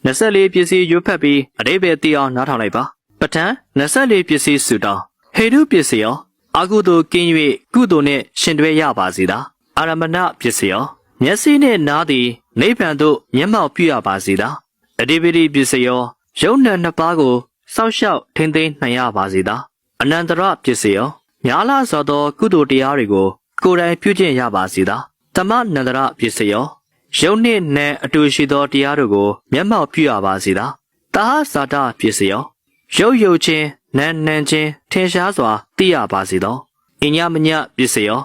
24ပစ္စည်းရွတ်ဖက်ပြီးအတိပ္ပယ်သိအောင်နားထောင်လိုက်ပါပဋ္ဌာန်း24ပစ္စည်းစုတောင်းဟေတုပစ္စည်းရောအကုသိုလ်ကင်း၍ကုသိုလ်နှင့်ရှင်တွဲရပါစေသာအာရမဏပစ္စည်းရောမျက်စိနှင့်နားသည်နိဗ္ဗာန်သို့မျက်မှောက်ပြုရပါစေသာအဓိပတိပစ္စည်းရောယုံနှံနှစ်ပါးကိုစောင့်ရှောက်ထိန်းသိမ်းနိုင်ရပါစေသာအနန္တရပစ္စည်းရောများလာစွာသောကုသိုလ်တရားတွေကိုကိုယ်တိုင်ပြုကျင့်ရပါစေသာသမနန္တရပစ္စည်းရောယုံနှင့်နံအတူရှိသောတရားတို့ကိုမျက်မှောက်ပြုရပါစေသာတာဟဇာတပစ္စည်းရောရုပ်ချင်းနံချင်းထင်ရှားစွာသိရပါစေသောအညမညပစ္စည်းရော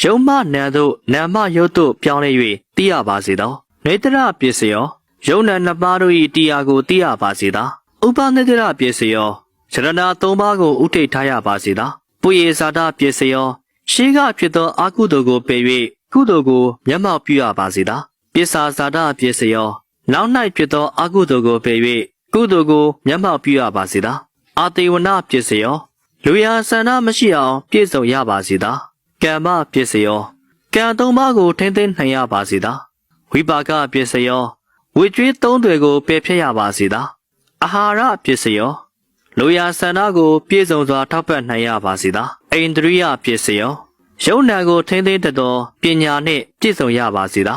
ယုံမနံတို့နံမယုတ်တို့ပြောင်းလဲ၍သိရပါစေသောနေတရပစ္စည်းရောယုံနံနှစ်ပါးတို့၏တရားကိုသိရပါစေသာဥပနေတရပစ္စည်းရောရဏသုံးပါးကိုဥထိတ်ထားရပါစေသာပုယေဇာတပစ္စည်းရောရှေးကဖြစ်သောအကုသိုလ်ကိုပယ်၍ကုသိုလ်ကိုမျက်မှောက်ပြုရပါစေသာပစ္ဆာဇာတပစ္စည်းရောနောက်၌ဖြစ်သောအကုသိုလ်ကိုပယ်၍ကုသိုလ်ကိုမျက်မှောက်ပြုရပါစေသာအာတေဝနပစ္စည်းရောလူရဆန္ဒမရှိအောင်ပြည့်စုံရပါစေသာကမ္မပစ္စည်းရောကံသုံးပါးကိုထိမ့်သိမ်းနိုင်ရပါစေသာဝိပါကပစ္စည်းရောဝိကျွေးသုံးတွေကိုပယ်ဖျက်ရပါစေသာအာဟာရပစ္စည်းရောလူရဆန္ဒကိုပြည့်စုံစွာထောက်ပံ့နိုင်ရပါစေသာအိန္ဒြိယပစ္စည်းရောယုံနာကိုထိမ့်သိမ်းတတ်သောပညာနှင့်ပြည့်စုံရပါစေသာ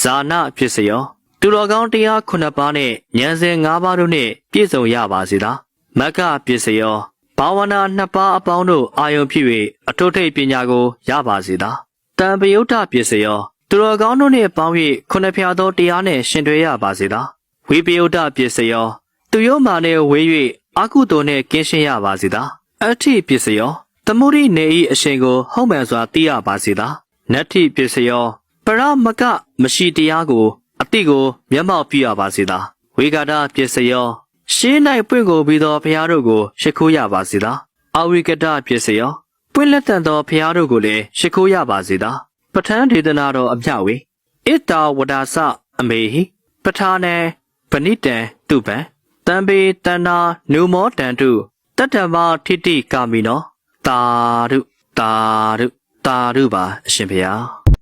ဇာနာပစ္စည်းရောသူတော်ကောင်းတရား9ပါးနှင့်ဉာဏ်စဉ်5ပါးတို့နှင့်ပြည့်စုံရပါစေသာမက္ခပစ္စည်းရောဘာဝနာ2ပါးအပေါင်းတို့အာယုံဖြစ်၍အထုထိတ်ပညာကိုရပါစေသာတံပယုတ်တပစ္စည်းရောသူတော်ကောင်းတို့နှင့်ပေါင်း၍9ဖြာသောတရားနှင့်ရှင်တွဲရပါစေသာဝိပယုတ်တပစ္စည်းရောသူယောမာနှင့်ဝေး၍အကုသိုလ်နှင့်ကင်းရှင်းရပါစေသာအဋ္ဌိပစ္စည်းရောသမုဒိနေ၏အရှင်ကိုဟုတ်မှန်စွာသိရပါစေသာနတ္ထိပစ္စည်းရောပရမကမရှိတရားကိုအတိကိုမျက်မှောက်ပြုရပါစေသာဝေဂဒပစ္စည်းရောရှင်း၌ပွင့်ကိုပြီးသောဘုရားတို့ကိုရှိခိုးရပါစေသာအဝိကတပစ္စည်းရောပွင့်လက်တန်သောဘုရားတို့ကိုလည်းရှိခိုးရပါစေသာပဋ္ဌာန်းဒေသနာတော်အမြဝေဣတာဝဒါစအမေဟိပဋ္ဌာနံဗဏိတံတုပံတံပေတန္နာနုမောတံတုတတ္တမထိတိကာမိနောတာရုပါအရှင်ဘုရား